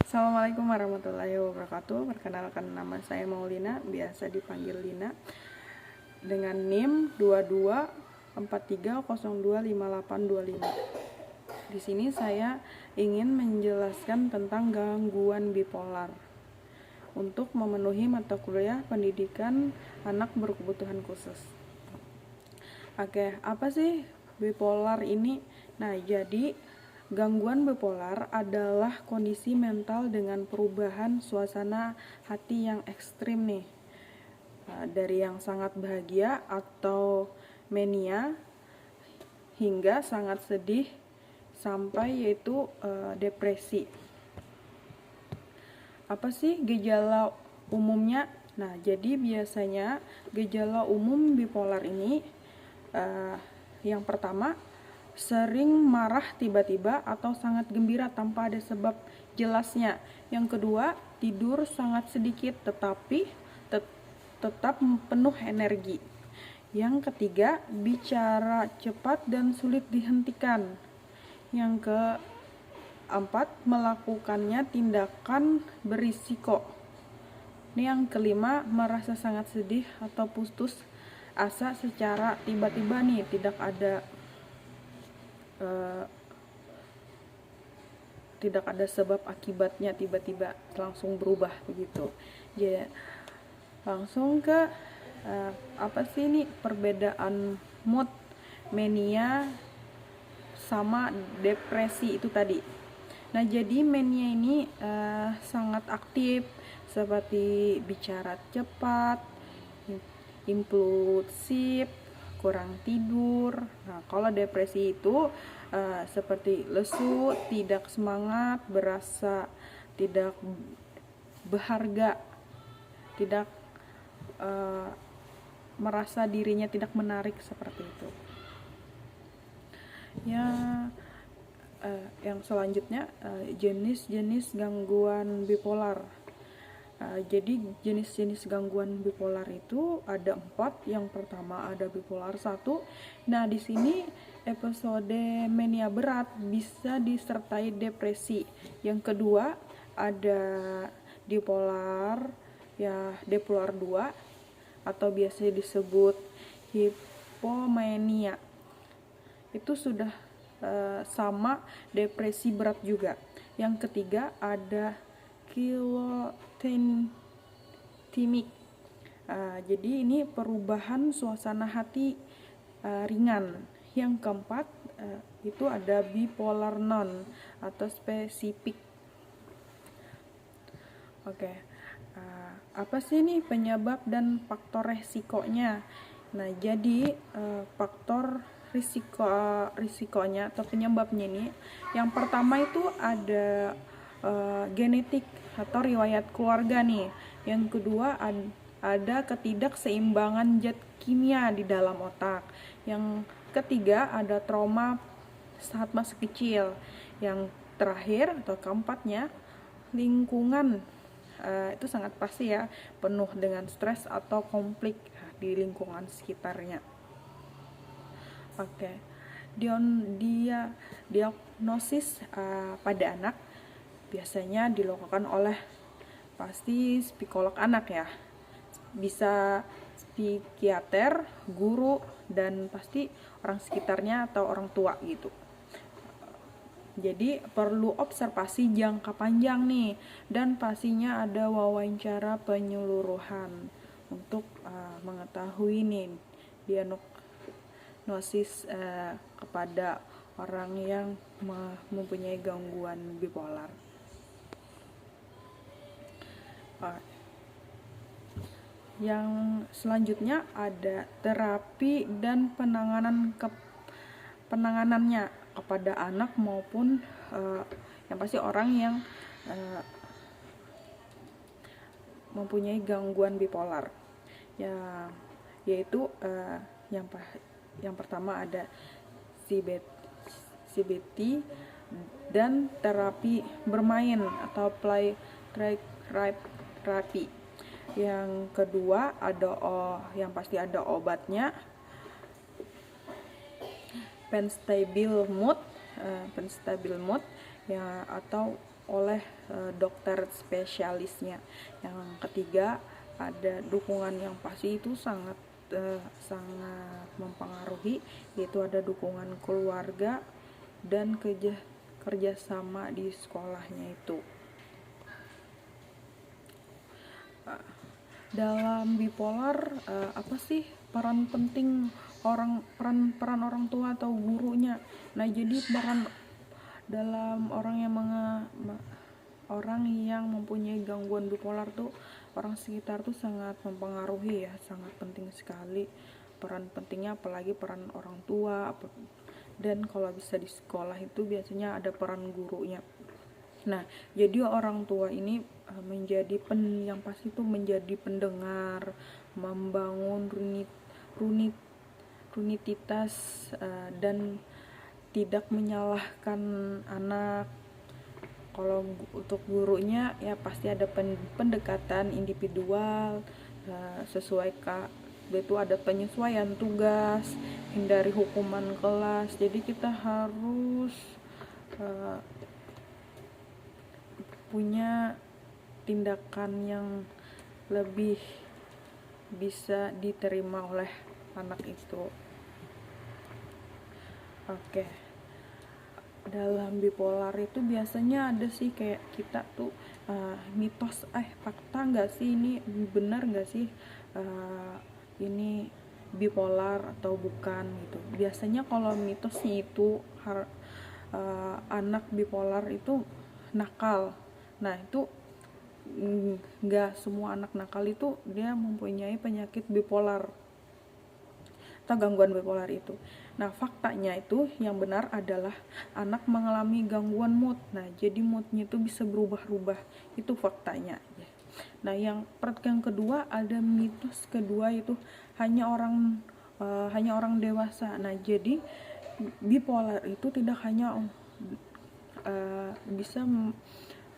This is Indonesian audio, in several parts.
Assalamualaikum warahmatullahi wabarakatuh. Perkenalkan, nama saya Maulina, biasa dipanggil Lina, dengan NIM 2243025825. Di sini saya ingin menjelaskan tentang gangguan bipolar untuk memenuhi mata kuliah pendidikan anak berkebutuhan khusus. Oke, apa sih bipolar ini? Nah, jadi gangguan bipolar adalah kondisi mental dengan perubahan suasana hati yang ekstrim nih. Dari yang sangat bahagia atau mania hingga sangat sedih sampai yaitu depresi. Apa sih gejala umumnya? Nah, jadi biasanya gejala umum bipolar ini yang pertama, sering marah tiba-tiba atau sangat gembira tanpa ada sebab jelasnya. Yang kedua, tidur sangat sedikit tetapi tetap penuh energi. Yang ketiga, bicara cepat dan sulit dihentikan. Yang keempat, melakukannya tindakan berisiko. Yang kelima, merasa sangat sedih atau putus asa secara tiba-tiba nih, tidak ada sebab akibatnya, tiba-tiba langsung berubah begitu. Jadi langsung ke apa sih ini perbedaan mood mania sama depresi itu tadi. Nah, jadi mania ini sangat aktif, seperti bicara cepat, impulsif, kurang tidur. Nah, kalau depresi itu seperti lesu, tidak semangat, berasa tidak berharga, tidak merasa dirinya tidak menarik, seperti itu. Yang selanjutnya, jenis-jenis gangguan bipolar. Jadi jenis-jenis gangguan bipolar itu ada 4. Yang pertama ada bipolar 1. Nah, di sini episode mania berat bisa disertai depresi. Yang kedua ada bipolar 2 atau biasa disebut hipomania. Itu sudah sama depresi berat juga. Yang ketiga ada kilotentimik. Jadi ini perubahan suasana hati ringan. Yang keempat itu ada bipolar non atau spesifik. Oke, apa sih nih penyebab dan faktor resikonya? Nah, jadi faktor risikonya atau penyebabnya ini, yang pertama itu ada genetik atau riwayat keluarga nih. Yang kedua ada ketidakseimbangan zat kimia di dalam otak. Yang ketiga ada trauma saat masa kecil. Yang terakhir atau keempatnya, lingkungan. Itu sangat pasti ya, penuh dengan stres atau konflik di lingkungan sekitarnya. Oke, diagnosis pada anak biasanya dilakukan oleh pasti psikolog anak ya, bisa psikiater, guru, dan pasti orang sekitarnya atau orang tua gitu. Jadi perlu observasi jangka panjang nih, dan pastinya ada wawancara penyeluruhan untuk mengetahui nih diagnosis kepada orang yang mempunyai gangguan bipolar. Yang selanjutnya ada terapi dan penanganannya kepada anak maupun yang pasti orang yang mempunyai gangguan bipolar. Yaitu yang pertama ada CBT dan terapi bermain atau play therapy. Yang kedua yang pasti ada obatnya, penstabil mood ya, atau oleh dokter spesialisnya. Yang ketiga, ada dukungan yang pasti itu sangat mempengaruhi, yaitu ada dukungan keluarga dan kerjasama di sekolahnya itu. Dalam bipolar, apa sih peran penting peran orang tua atau gurunya? Nah, jadi peran dalam orang yang mempunyai gangguan bipolar tuh, orang sekitar tuh sangat mempengaruhi ya, sangat penting sekali peran pentingnya, apalagi peran orang tua. Dan kalau bisa di sekolah itu biasanya ada peran gurunya. Nah, jadi orang tua ini yang pasti itu menjadi pendengar, membangun rutinitas, dan tidak menyalahkan anak. Kalau untuk gurunya ya pasti ada pendekatan individual, sesuai itu ada penyesuaian tugas, hindari hukuman kelas. Jadi kita harus punya tindakan yang lebih bisa diterima oleh anak itu. Oke. Dalam bipolar itu biasanya ada sih kayak kita tuh mitos, fakta nggak sih ini, benar nggak sih ini bipolar atau bukan gitu. Biasanya kalau mitosnya itu anak bipolar itu nakal. Nah, itu nggak semua anak nakal itu dia mempunyai penyakit bipolar atau gangguan bipolar itu. Nah, faktanya itu yang benar adalah anak mengalami gangguan mood. Nah, jadi moodnya itu bisa berubah-ubah. Itu faktanya. Nah, yang kedua, ada mitos kedua itu hanya orang dewasa. Nah, jadi bipolar itu tidak hanya bisa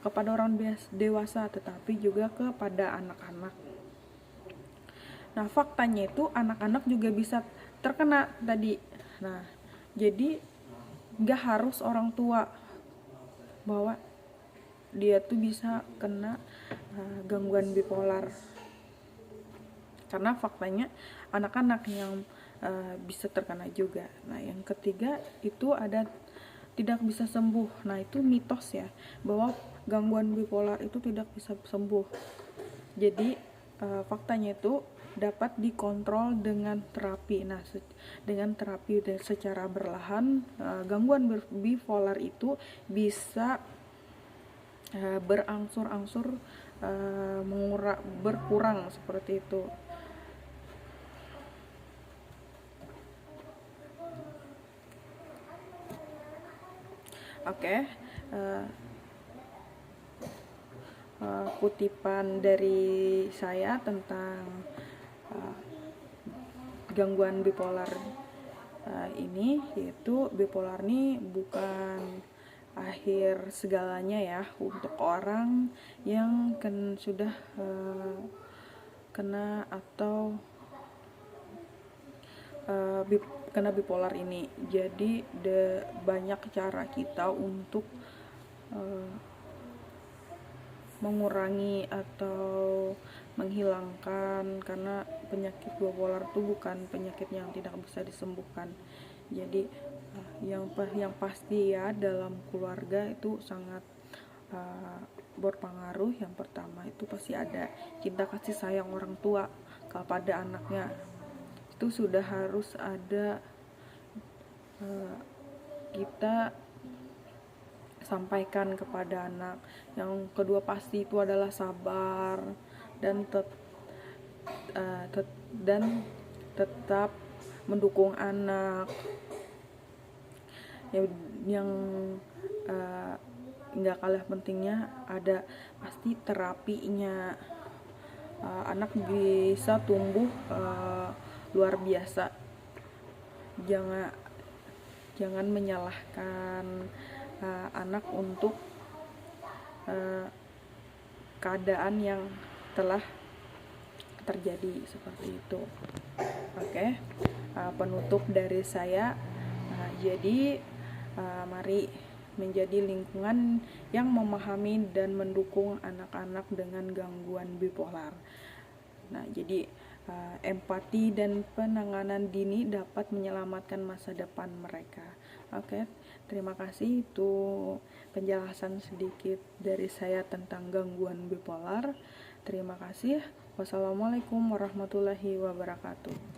kepada orang dewasa, tetapi juga kepada anak-anak. Nah, faktanya itu anak-anak juga bisa terkena tadi. Nah, jadi gak harus orang tua bahwa dia tuh bisa kena gangguan bipolar, karena faktanya anak-anak yang bisa terkena juga. Nah, yang ketiga itu ada tidak bisa sembuh. Nah, itu mitos ya, bahwa gangguan bipolar itu tidak bisa sembuh. Jadi faktanya itu dapat dikontrol dengan terapi. Nah, dengan terapi secara berlahan, gangguan bipolar itu bisa berangsur-angsur berkurang seperti itu. Oke. Kutipan dari saya tentang gangguan bipolar ini, yaitu bipolar ini bukan akhir segalanya ya untuk orang yang sudah kena atau kena bipolar ini. Jadi banyak cara kita untuk mengurangi atau menghilangkan, karena penyakit bipolar itu bukan penyakit yang tidak bisa disembuhkan. Jadi yang pasti ya, dalam keluarga itu sangat berpengaruh. Yang pertama itu pasti ada cinta kasih sayang orang tua kepada anaknya, itu sudah harus ada, kita sampaikan kepada anak. Yang kedua pasti itu adalah sabar dan tetap mendukung anak. Yang nggak kalah pentingnya ada pasti terapinya. Anak bisa tumbuh luar biasa. Jangan menyalahkan anak untuk keadaan yang telah terjadi seperti itu. Oke. Penutup dari saya. Jadi mari menjadi lingkungan yang memahami dan mendukung anak-anak dengan gangguan bipolar. Nah, jadi empati dan penanganan dini dapat menyelamatkan masa depan mereka. Oke, terima kasih. Itu penjelasan sedikit dari saya tentang gangguan bipolar. Terima kasih. Wassalamualaikum warahmatullahi wabarakatuh.